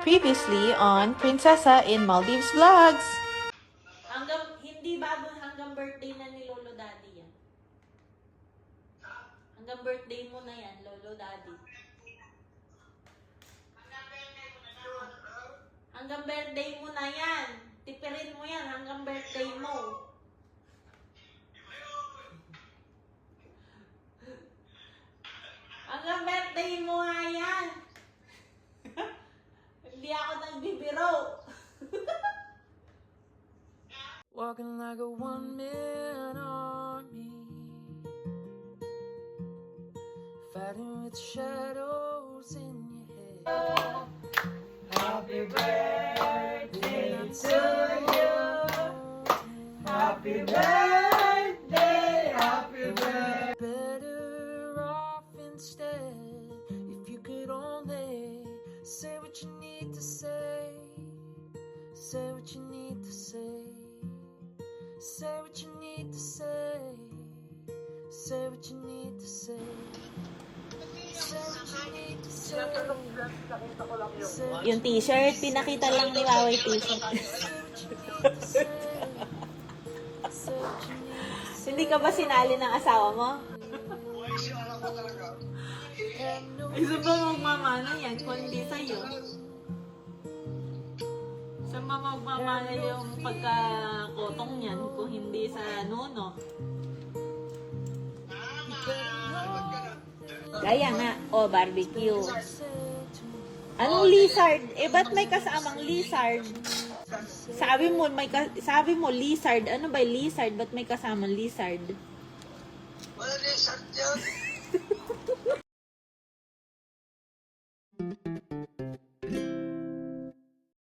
Previously on Prinsessa in Maldives Vlogs. Hindi bago hanggang birthday na ni Lolo Daddy yan. Hanggang birthday mo na yan, Lolo Daddy. Hanggang birthday mo na yan. Tipirin mo yan hanggang birthday mo. Hanggang birthday mo nga yan. Hindi ako nagbibiro. Walking like a one-man army, fighting with shadows in your head. Happy birthday to you. Happy birthday, happy birthday. Better off instead if you could only say what you need to say. Say what you need to say. Say what you need to say. Say what you need to say. Say what you need to say. Yung t-shirt, pinakita lang ni Wawa t-shirt. Hindi ka ba sinali ng asawa mo? Isa ba magmamana yan kung hindi sa'yo? Saan ba magmamana yung pagkakotong yan kung hindi sa nuno? Gaya nga, barbecue. Anong lizard? Ba't may kasamang lizard? Sabi mo lizard. Ano ba yung lizard? Ba't may kasamang lizard? Wala lizard yan.